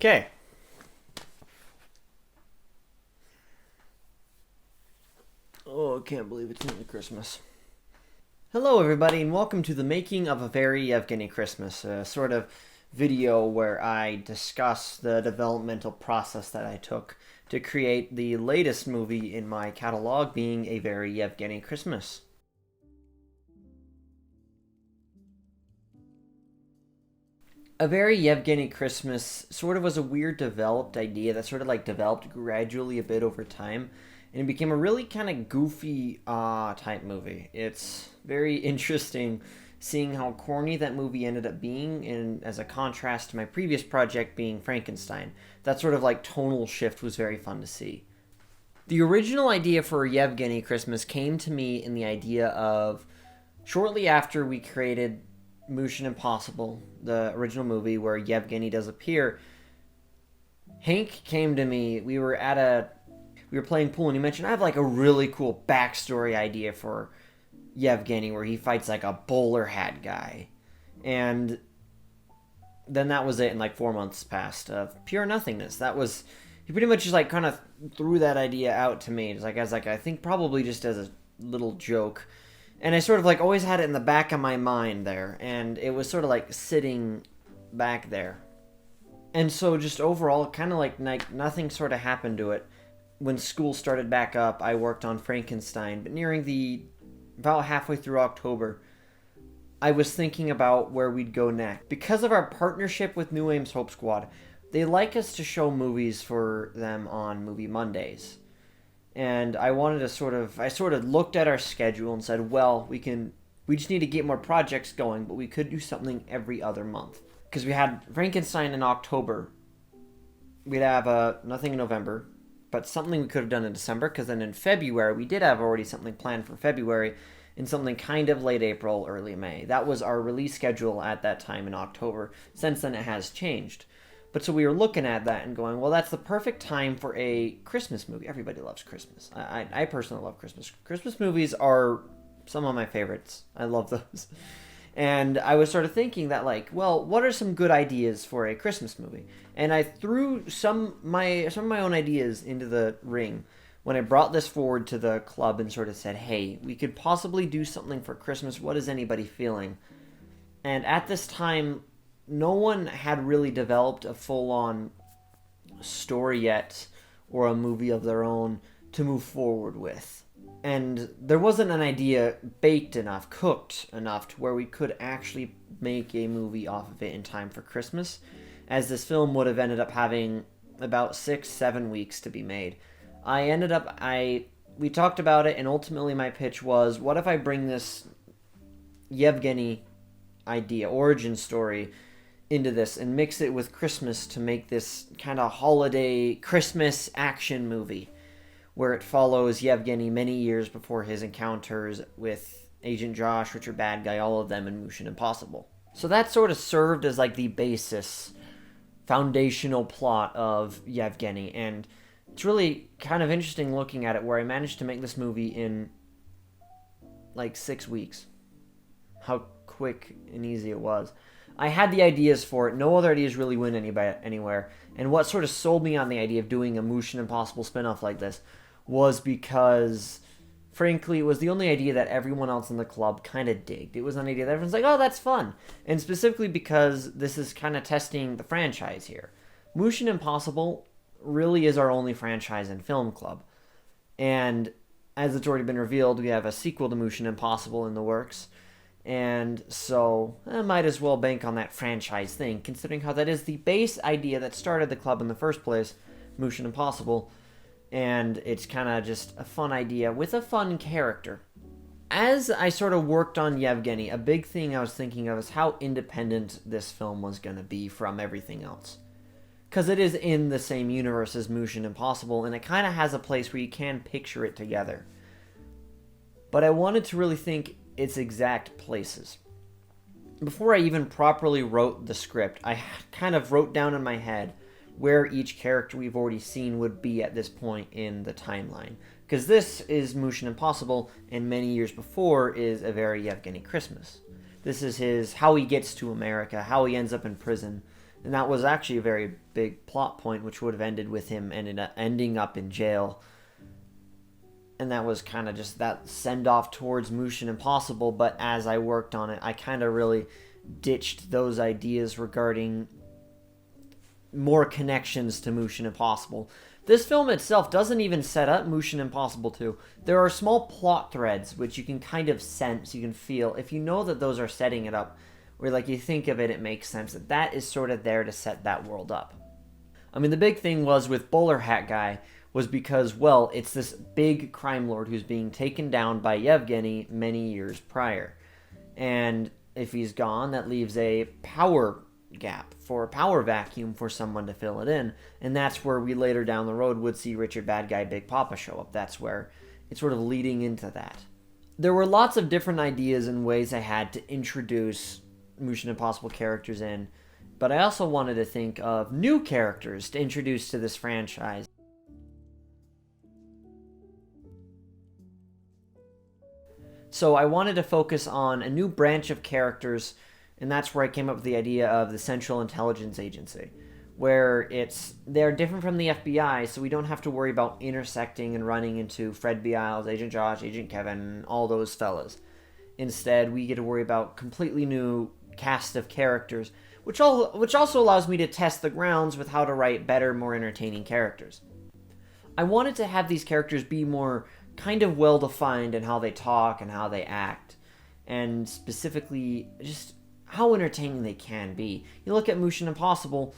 Okay. Oh, I can't believe it's nearly Christmas. Hello, everybody, and welcome to the making of A Very Yevgeny Christmas, a sort of video where I discuss the developmental process that I took to create the latest movie in my catalog, being A Very Yevgeny Christmas. A Very Yevgeny Christmas sort of was a weird developed idea that sort of like developed gradually a bit over time, and it became a really kind of goofy type movie. It's very interesting seeing how corny that movie ended up being, and as a contrast to my previous project being Frankenstein. That sort of like tonal shift was very fun to see. The original idea for Yevgeny Christmas came to me in the idea of shortly after we created Mission Impossible, the original movie where Yevgeny does appear. Hank came to me. We were playing pool, and he mentioned I have like a really cool backstory idea for Yevgeny where he fights like a bowler hat guy, and then that was it. And like 4 months passed of pure nothingness. That was he pretty much just like kind of threw that idea out to me. It's like I think probably just as a little joke. And I sort of like always had it in the back of my mind there, and it was sort of like sitting back there. And so just overall, kind of like nothing sort of happened to it. When school started back up, I worked on Frankenstein, but about halfway through October, I was thinking about where we'd go next. Because of our partnership with New Ames Hope Squad, they like us to show movies for them on Movie Mondays. And I sort of looked at our schedule and said, well, we just need to get more projects going, but we could do something every other month. Because we had Frankenstein in October. We'd have nothing in November, but something we could have done in December, because then in February, we did have already something planned for February, and something kind of late April, early May. That was our release schedule at that time in October. Since then, it has changed. But so we were looking at that and going, well, that's the perfect time for a Christmas movie. Everybody loves Christmas. I personally love Christmas. Christmas movies are some of my favorites. I love those. And I was sort of thinking that, like, well, what are some good ideas for a Christmas movie? And I threw some of my own ideas into the ring when I brought this forward to the club and sort of said, hey, we could possibly do something for Christmas. What is anybody feeling? And at this time, no one had really developed a full-on story yet or a movie of their own to move forward with. And there wasn't an idea baked enough, cooked enough to where we could actually make a movie off of it in time for Christmas, as this film would have ended up having about 6-7 weeks to be made. We talked about it, and ultimately my pitch was, what if I bring this Yevgeny idea, origin story, into this and mix it with Christmas to make this kind of holiday Christmas action movie where it follows Yevgeny many years before his encounters with Agent Josh, Richard Bad Guy, all of them in Mission Impossible. So that sort of served as like the basis, foundational plot of Yevgeny, and it's really kind of interesting looking at it where I managed to make this movie in like 6 weeks. How quick and easy it was. I had the ideas for it. No other ideas really went anywhere. And what sort of sold me on the idea of doing a Mission Impossible spinoff like this was because, frankly, it was the only idea that everyone else in the club kind of digged. It was an idea that everyone's like, oh, that's fun. And specifically because this is kind of testing the franchise here. Mission Impossible really is our only franchise in Film Club. And as it's already been revealed, we have a sequel to Mission Impossible in the works. And so I might as well bank on that franchise thing, considering how that is the base idea that started the club in the first place, Mission Impossible. And it's kind of just a fun idea with a fun character. As I sort of worked on Yevgeny, a big thing I was thinking of is how independent this film was going to be from everything else. Because it is in the same universe as Mission Impossible, and it kind of has a place where you can picture it together. But I wanted to really think its exact places. Before I even properly wrote the script, I kind of wrote down in my head where each character we've already seen would be at this point in the timeline. Because this is Mission Impossible, and many years before is A Very Yevgeny Christmas. This is how he gets to America, how he ends up in prison, And that was actually a very big plot point, which would have ended with him ending up in jail. And that was kind of just that send off towards Mission Impossible. But as I worked on it, I kind of really ditched those ideas regarding more connections to Mission Impossible. This film itself doesn't even set up Mission Impossible 2. There are small plot threads which you can kind of sense, you can feel. If you know that those are setting it up, where like you think of it, it makes sense that that is sort of there to set that world up. I mean, the big thing was with Bowler Hat Guy was because, well, it's this big crime lord who's being taken down by Yevgeny many years prior. And if he's gone, that leaves a power gap, for a power vacuum for someone to fill it in. And that's where we later down the road would see Richard Bad Guy Big Papa show up. That's where it's sort of leading into that. There were lots of different ideas and ways I had to introduce Mission Impossible characters in, but I also wanted to think of new characters to introduce to this franchise. So I wanted to focus on a new branch of characters, and that's where I came up with the idea of the Central Intelligence Agency, where they're different from the FBI, so we don't have to worry about intersecting and running into Fred Biles, Agent Josh, Agent Kevin, all those fellas. Instead, we get to worry about completely new cast of characters, which also allows me to test the grounds with how to write better, more entertaining characters. I wanted to have these characters be more kind of well-defined in how they talk and how they act, and specifically just how entertaining they can be. You look at Mission Impossible,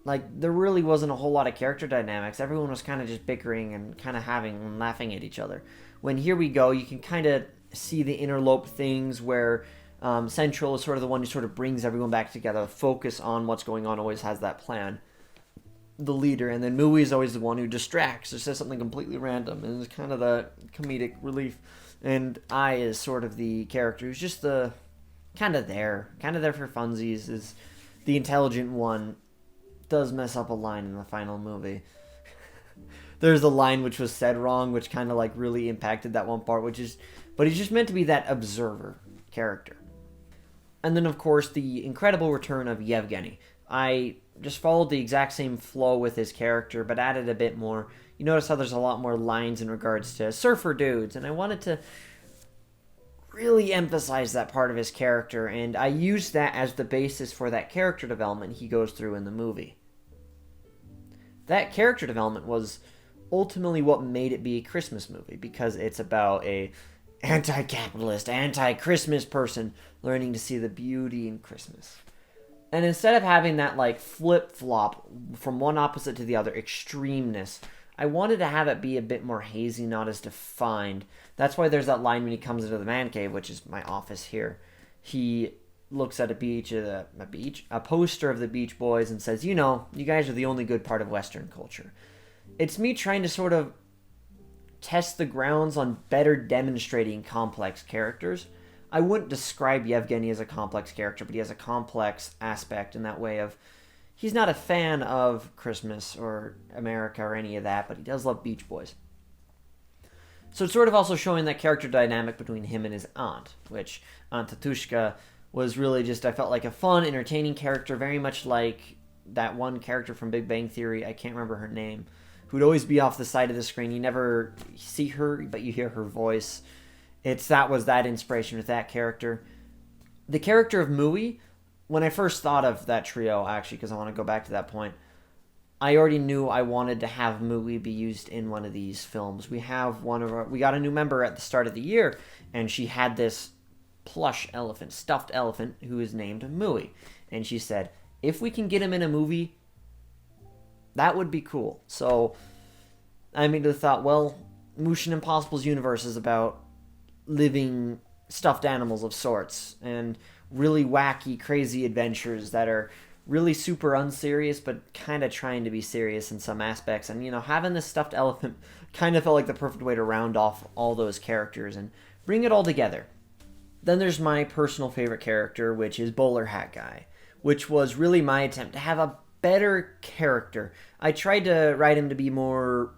like, there really wasn't a whole lot of character dynamics. Everyone was kind of just bickering and kind of having and laughing at each other. When here we go, you can kind of see the interlope things where Central is sort of the one who sort of brings everyone back together, focus on what's going on, always has that plan, the leader, and then Mui is always the one who distracts or says something completely random and is kind of the comedic relief, and I is sort of the character who's just the kind of there for funsies, is the intelligent one. Does mess up a line in the final movie. There's a line which was said wrong, which kind of like really impacted that one part, but he's just meant to be that observer character. And then, of course, the incredible return of Yevgeny. I just followed the exact same flow with his character, but added a bit more. You notice how there's a lot more lines in regards to surfer dudes, and I wanted to really emphasize that part of his character, and I used that as the basis for that character development he goes through in the movie. That character development was ultimately what made it be a Christmas movie, because it's about a anti-capitalist, anti-Christmas person learning to see the beauty in Christmas. And instead of having that like flip-flop from one opposite to the other, extremeness, I wanted to have it be a bit more hazy, not as defined. That's why there's that line when he comes into the man cave, which is my office here. He looks at a poster of the Beach Boys and says, you know, you guys are the only good part of Western culture. It's me trying to sort of test the grounds on better demonstrating complex characters. I wouldn't describe Yevgeny as a complex character, but he has a complex aspect in that way of he's not a fan of Christmas or America or any of that, but he does love Beach Boys. So it's sort of also showing that character dynamic between him and his aunt, which Aunt Tatushka was really just, I felt like a fun, entertaining character, very much like that one character from Big Bang Theory, I can't remember her name, who'd always be off the side of the screen. You never see her, but you hear her voice. That was that inspiration with that character. The character of Mui, when I first thought of that trio, actually, because I want to go back to that point, I already knew I wanted to have Mui be used in one of these films. We got a new member at the start of the year, and she had this plush elephant, stuffed elephant, who is named Mui. And she said, if we can get him in a movie, that would be cool. So I immediately thought, well, Mission Impossible's universe is about living stuffed animals of sorts and really wacky, crazy adventures that are really super unserious but kind of trying to be serious in some aspects. And, you know, having this stuffed elephant kind of felt like the perfect way to round off all those characters and bring it all together. Then there's my personal favorite character, which is Bowler Hat Guy, which was really my attempt to have a better character. I tried to write him to be more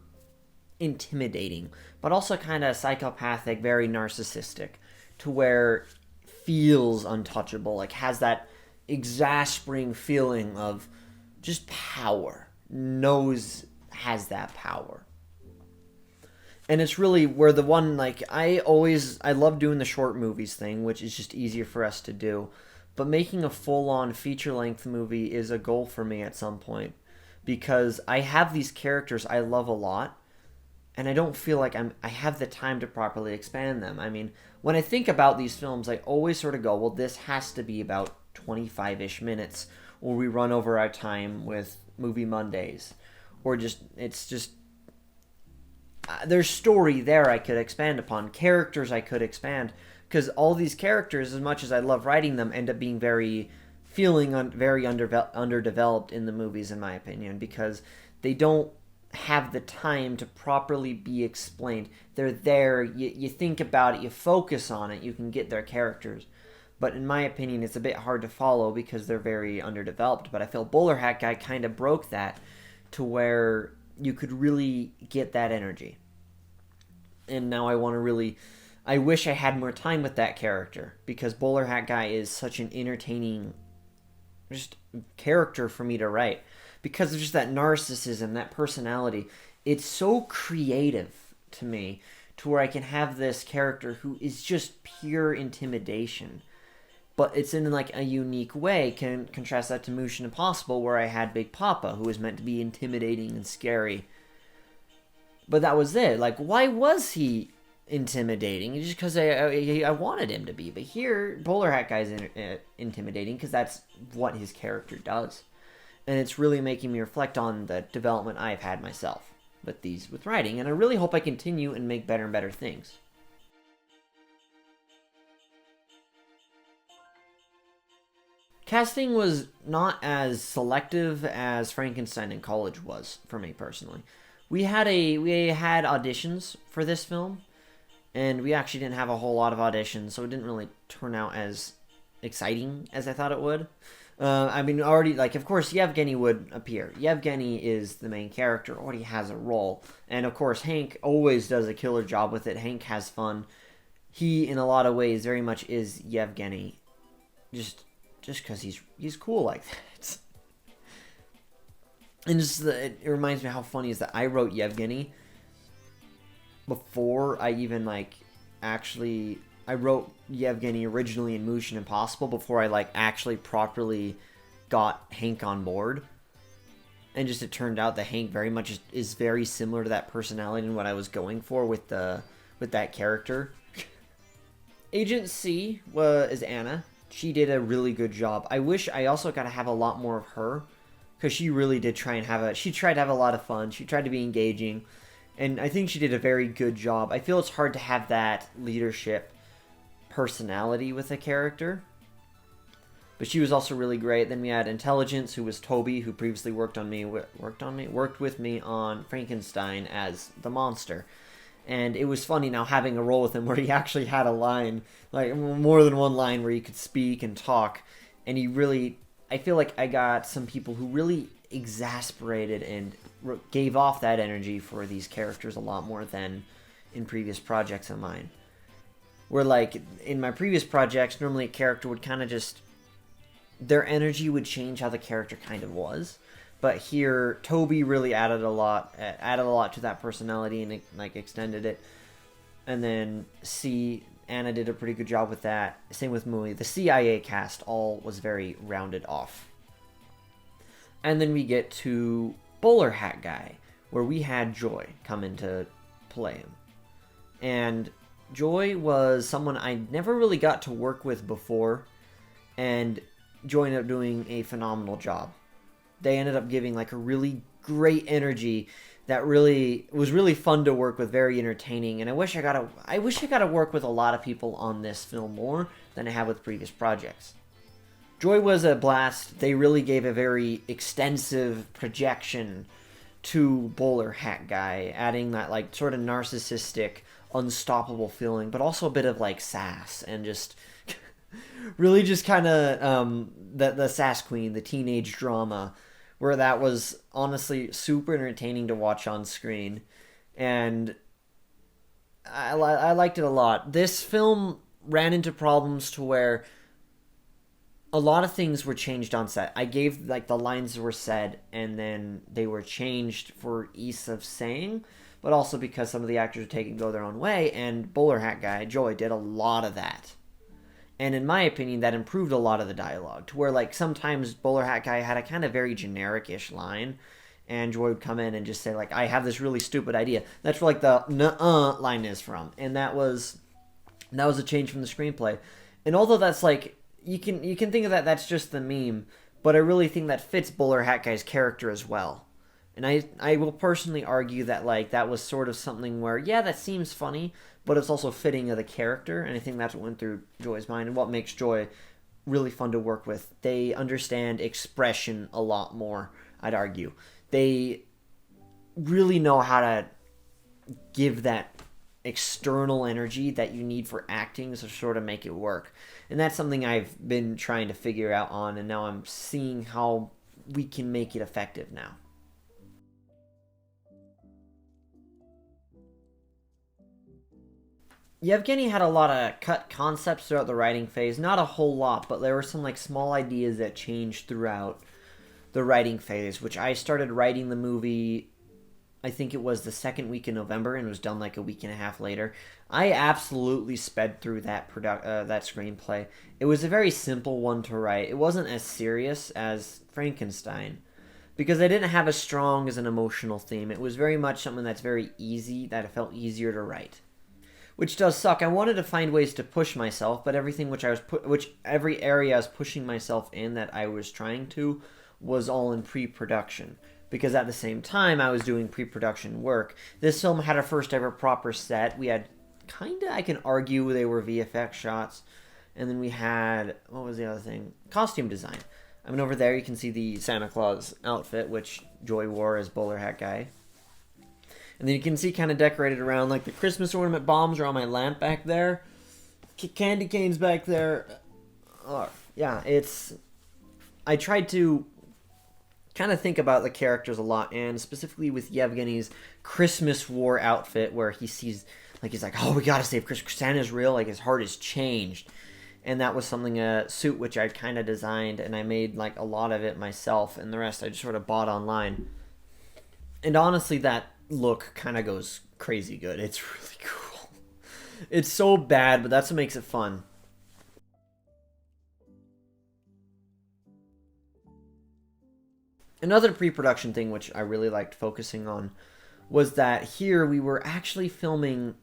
intimidating, but also kind of psychopathic, very narcissistic, to where feels untouchable, like has that exasperating feeling of just power, knows has that power. And it's really where the one, like, I love doing the short movies thing, which is just easier for us to do. But making a full on feature length movie is a goal for me at some point. Because I have these characters I love a lot, and I don't feel like I have the time to properly expand them. I mean, when I think about these films, I always sort of go, well, this has to be about 25-ish minutes, or we run over our time with Movie Mondays, or just it's just there's story there I could expand upon, characters I could expand, because all these characters, as much as I love writing them, end up being very underdeveloped in the movies, in my opinion, because they don't have the time to properly be explained. They're there, you think about it, you focus on it, you can get their characters. But in my opinion, it's a bit hard to follow because they're very underdeveloped. But I feel Bowler Hat Guy kind of broke that to where you could really get that energy. And now I wish I had more time with that character, because Bowler Hat Guy is such an entertaining just character for me to write, because of just that narcissism, that personality. It's so creative to me, to where I can have this character who is just pure intimidation, but it's in like a unique way. Can contrast that to Mission Impossible, where I had Big Papa, who was meant to be intimidating and scary, but that was it. Like, why was he intimidating? Just because I wanted him to be. But here, Bowler Hat Guy's intimidating because that's what his character does. And it's really making me reflect on the development I've had myself with writing. And I really hope I continue and make better and better things. Casting was not as selective as Frankenstein in College was for me personally. We had auditions for this film, and we actually didn't have a whole lot of auditions, so it didn't really turn out as exciting as I thought it would. I mean, already, like, of course, Yevgeny would appear. Yevgeny is the main character, already has a role. And, of course, Hank always does a killer job with it. Hank has fun. He, in a lot of ways, very much is Yevgeny. Just because he's cool like that. And it reminds me how funny is that I wrote Yevgeny before I even, like, actually... I wrote Yevgeny originally in Mission Impossible before I, like, actually properly got Hank on board. And just it turned out that Hank very much is very similar to that personality and what I was going for with that character. Agent C is Anna. She did a really good job. I wish I also got to have a lot more of her, because she really did she tried to have a lot of fun. She tried to be engaging. And I think she did a very good job. I feel it's hard to have that leadership personality with a character, but she was also really great. Then we had Intelligence, who was Toby, who previously worked with me on Frankenstein as the monster. And it was funny now having a role with him where he actually had a line, like more than one line, where he could speak and talk. And I feel like I got some people who really exasperated and gave off that energy for these characters a lot more than in previous projects of mine. Where, like, in my previous projects, normally a character would kind of just... their energy would change how the character kind of was. But here, Toby really added a lot to that personality and, like, extended it. And then Anna did a pretty good job with that. Same with Mui. The CIA cast all was very rounded off. And then we get to Bowler Hat Guy, where we had Joy come in to play him. And Joy was someone I never really got to work with before, and Joy ended up doing a phenomenal job. They ended up giving, like, a really great energy that was really fun to work with, very entertaining. And I wish I got to work with a lot of people on this film more than I have with previous projects. Joy was a blast. They really gave a very extensive projection to Bowler Hat Guy, adding that, like, sort of narcissistic, unstoppable feeling, but also a bit of, like, sass and just really just kind of the sass queen, the teenage drama, where that was honestly super entertaining to watch on screen. And I liked it a lot. This film ran into problems to where A lot of things were changed on set. I gave like the lines were said and then they were changed for ease of saying, but also because some of the actors were taking go their own way. And Bowler Hat Guy Joy did a lot of that, and in my opinion, that improved a lot of the dialogue to where like sometimes Bowler Hat Guy had a kind of very generic-ish line, and Joy would come in and just say like, "I have this really stupid idea." That's where like the "nuh-uh" line is from, and that was a change from the screenplay. And although that's like you can think of that that's just the meme, but I really think that fits Bowler Hat Guy's character as well. And I will personally argue that like that was sort of something where yeah that seems funny, but it's also fitting of the character, and I think that's what went through Joy's mind and what makes Joy really fun to work with. They understand expression a lot more. I'd argue they really know how to give that external energy that you need for acting to sort of make it work. And that's something I've been trying to figure out on, and now I'm seeing how we can make it effective now. Yevgeny had a lot of cut concepts throughout the writing phase. Not a whole lot, but there were some like small ideas that changed throughout the writing phase, which I started writing the movie I think it was the second week in November and was done like a week and a half later. I absolutely sped through that screenplay. It was a very simple one to write. It wasn't as serious as Frankenstein because I didn't have as strong as an emotional theme. It was very much something that's very easy, that it felt easier to write, which does suck. I wanted to find ways to push myself, but everything which every area I was pushing myself in that I was trying to was all in pre-production. Because at the same time I was doing pre-production work. This film had our first ever proper set. We had kinda, I can argue they were VFX shots, and then we had what was the other thing? Costume design. I mean, over there you can see the Santa Claus outfit, which Joy wore as Bowler Hat Guy. And then you can see kind of decorated around, like the Christmas ornament bombs are on my lamp back there. Candy canes back there. Yeah, I tried to kind of think about the characters a lot, and specifically with Yevgeny's Christmas War outfit, where he sees, like, he's like, oh, we gotta save Christmas. Santa's real. Like, his heart has changed. And that was something, a suit which I kind of designed, and I made, like, a lot of it myself, and the rest I just sort of bought online. And honestly, that look kind of goes crazy good. It's really cool. It's so bad, but that's what makes it fun. Another pre-production thing which I really liked focusing on was that here we were actually filming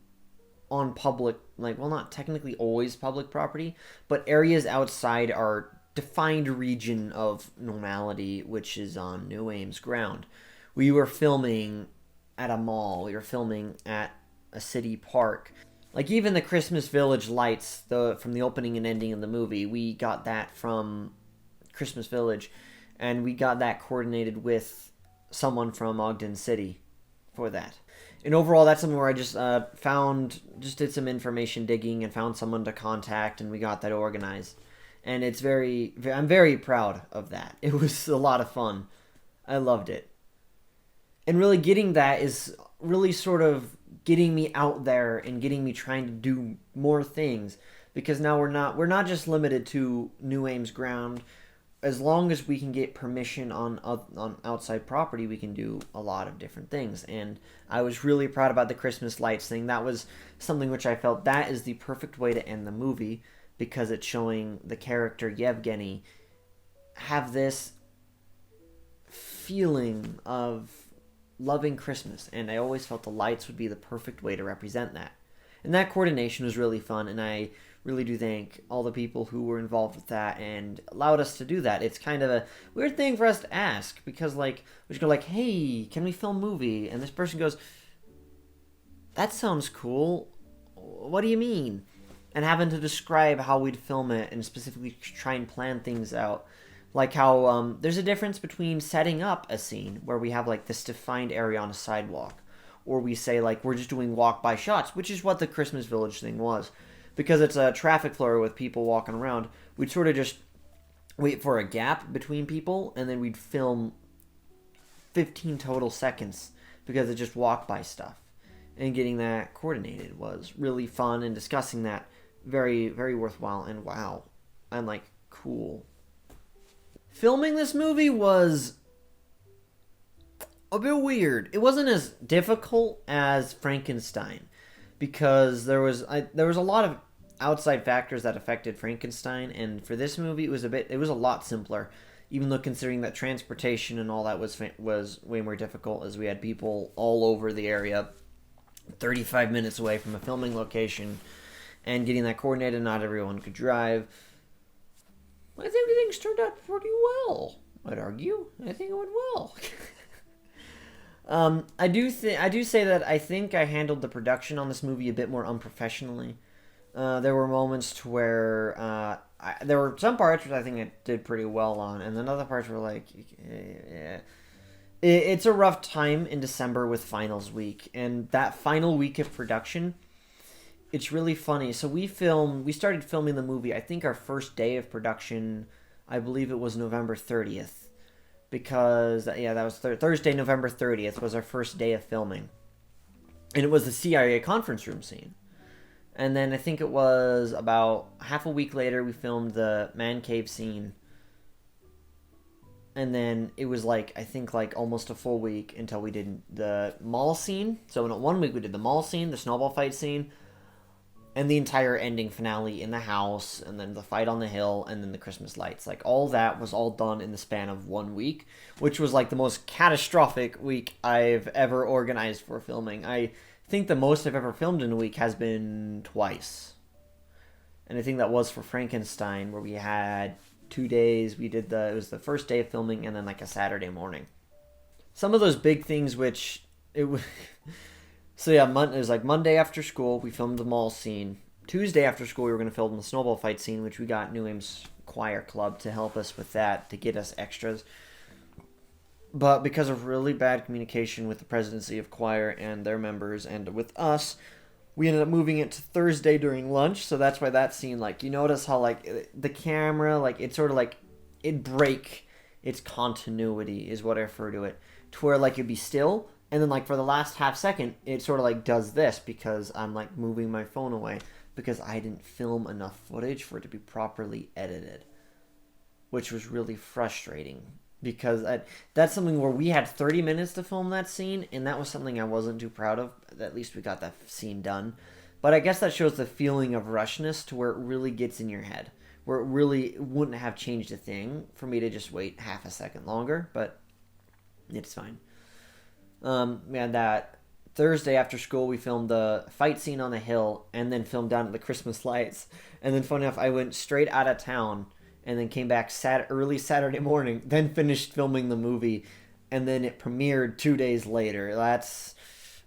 on public, like, well, not technically always public property, but areas outside our defined region of normality, which is on New Ames ground. We were filming at a mall. We were filming at a city park. Like even the Christmas Village lights, from the opening and ending of the movie, we got that from Christmas Village, and we got that coordinated with someone from Ogden City for that. And overall, that's something where I just did some information digging and found someone to contact, and we got that organized. And I'm very proud of that. It was a lot of fun. I loved it. And really getting that is really sort of getting me out there and getting me trying to do more things, because now we're not just limited to New Ames ground. As long as we can get permission on outside property, we can do a lot of different things. And I was really proud about the Christmas lights thing. That was something which I felt that is the perfect way to end the movie, because it's showing the character Yevgeny have this feeling of loving Christmas, and I always felt the lights would be the perfect way to represent that. And that coordination was really fun, and I really do thank all the people who were involved with that and allowed us to do that. It's kind of a weird thing for us to ask, because like we just go like, hey, can we film a movie? And this person goes, that sounds cool. What do you mean? And having to describe how we'd film it and specifically try and plan things out. Like how there's a difference between setting up a scene where we have like this defined area on a sidewalk, or we say like we're just doing walk-by shots, which is what the Christmas Village thing was. Because it's a traffic flurry with people walking around, we'd sort of just wait for a gap between people, and then we'd film 15 total seconds because it just walk-by stuff. And getting that coordinated was really fun, and discussing that very, very worthwhile. And wow, I'm like, cool. Filming this movie was a bit weird. It wasn't as difficult as Frankenstein because there was a lot of outside factors that affected Frankenstein, and for this movie it was a lot simpler. Even though considering that transportation and all that was way more difficult, as we had people all over the area, 35 minutes away from a filming location, and getting that coordinated. Not everyone could drive. I think things turned out pretty well. I'd argue. I think it went well. I do say that I think I handled the production on this movie a bit more unprofessionally. There were moments to where there were some parts which I think I did pretty well on, and then other parts were like, yeah. It's a rough time in December with finals week, and that final week of production, it's really funny. So we started filming the movie. I think our first day of production, I believe it was November 30th, because that was Thursday, November 30th was our first day of filming, and it was the CIA conference room scene. And then I think it was about half a week later we filmed the man cave scene. And then it was I think almost a full week until we did the mall scene. So in 1 week we did the mall scene, the snowball fight scene, and the entire ending finale in the house, and then the fight on the hill, and then the Christmas lights. All that was all done in the span of 1 week, which was the most catastrophic week I've ever organized for filming. I think the most I've ever filmed in a week has been twice. And I think that was for Frankenstein, where we had 2 days. It was the first day of filming and then a Saturday morning. Some of those big things so yeah, it was Monday after school, we filmed the mall scene. Tuesday after school, we were going to film the snowball fight scene, which we got New Ames Choir Club to help us with that, to get us extras. But because of really bad communication with the presidency of choir and their members and with us, we ended up moving it to Thursday during lunch. So that's why that scene, you notice how the camera, it sort of it break its continuity is what I refer to it, to where it'd be still, and then for the last half second it sort of does this because I'm moving my phone away because I didn't film enough footage for it to be properly edited, which was really frustrating. Because that's something where we had 30 minutes to film that scene, and that was something I wasn't too proud of. At least we got that scene done. But I guess that shows the feeling of rushness to where it really gets in your head. Where it really wouldn't have changed a thing for me to just wait half a second longer, but it's fine. We had that Thursday after school, we filmed the fight scene on the hill, and then filmed down at the Christmas lights. And then funny enough, I went straight out of town, and then came back early Saturday morning, then finished filming the movie, and then it premiered 2 days later. That's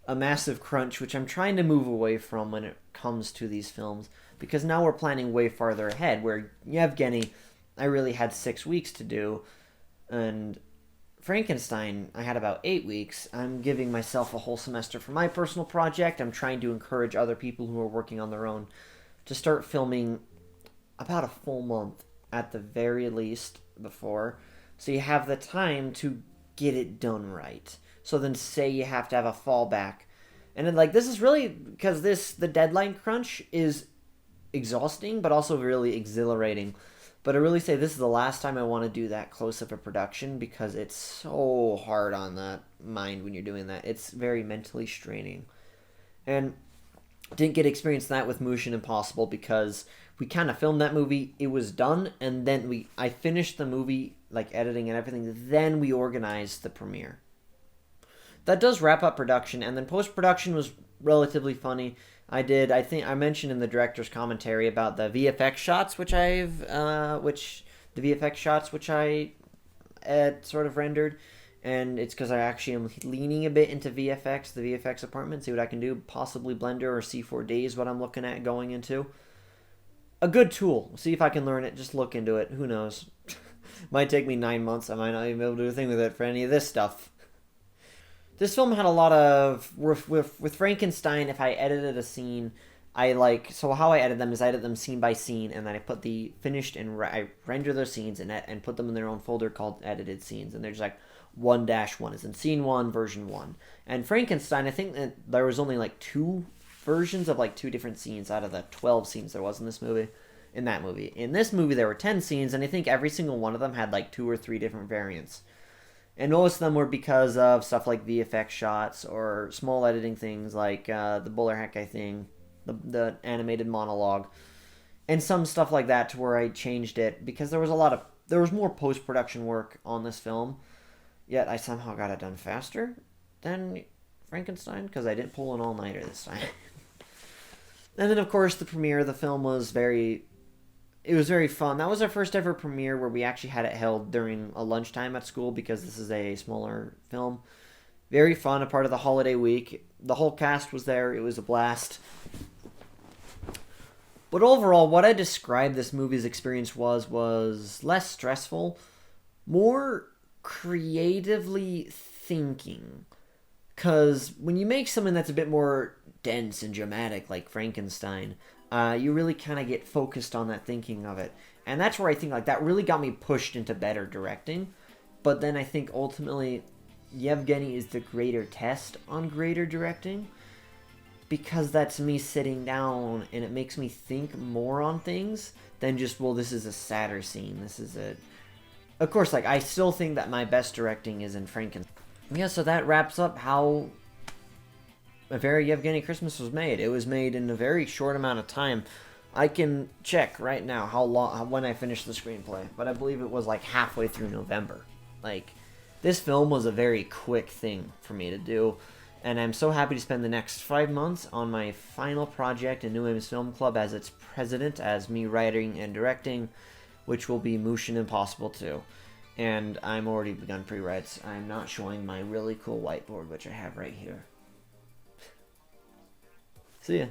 a massive crunch, which I'm trying to move away from when it comes to these films, because now we're planning way farther ahead, where Yevgeny, I really had 6 weeks to do, and Frankenstein, I had about 8 weeks. I'm giving myself a whole semester for my personal project. I'm trying to encourage other people who are working on their own to start filming about a full month at the very least before, so you have the time to get it done right. So then say you have to have a fallback, and then this is really, because the deadline crunch is exhausting but also really exhilarating. But I really say this is the last time I want to do that close of a production, because it's so hard on the mind when you're doing that. It's very mentally straining. And didn't get to experience that with Mission Impossible, because we kind of filmed that movie, it was done, and then I finished the movie, editing and everything, then we organized the premiere. That does wrap up production, and then post-production was relatively funny. I think I mentioned in the director's commentary about the VFX shots, which I sort of rendered, and it's because I actually am leaning a bit into VFX, the VFX department, see what I can do, possibly Blender or C4D is what I'm looking at going into. A good tool. See if I can learn it. Just look into it. Who knows? Might take me 9 months. I might not even be able to do a thing with it for any of this stuff. This film had a lot of... With Frankenstein, if I edited a scene, So how I edit them is I edit them scene by scene, and then I put the finished and I render those scenes and put them in their own folder called edited scenes. And they're just 1-1 is in scene 1, version 1. And Frankenstein, I think that there was only 2 versions of 2 different scenes out of the 12 scenes there was in this movie. in that movie. In this movie, there were 10 scenes, and I think every single one of them had like 2 or 3 different variants. And most of them were because of stuff like VFX shots or small editing things like the bowler hat guy thing, the animated monologue, and some stuff like that to where I changed it because there was more post production work on this film. Yet I somehow got it done faster than Frankenstein because I didn't pull an all nighter this time. And then of course the premiere of the film was it was very fun. That was our first ever premiere where we actually had it held during a lunchtime at school because this is a smaller film. Very fun, a part of the holiday week. The whole cast was there. It was a blast. But overall, what I described this movie's experience was less stressful, more creatively thinking. Because when you make something that's a bit more dense and dramatic, like Frankenstein, you really kind of get focused on that thinking of it. And that's where I think like that really got me pushed into better directing. But then I think ultimately Yevgeny is the greater test on greater directing. Because that's me sitting down and it makes me think more on things than just, well, this is a sadder scene. This is a... Of course, like, I still think that my best directing is in Frankenstein. Yeah, so that wraps up how A Very Yevgeny Christmas was made. It was made in a very short amount of time. I can check right now when I finished the screenplay, but I believe it was like halfway through November. Like, this film was a very quick thing for me to do. And I'm so happy to spend the next 5 months on my final project in New Ames Film Club as its president, as me writing and directing, which will be Mission Impossible 2. And I'm already begun pre-writes. I'm not showing my really cool whiteboard, which I have right here. See ya.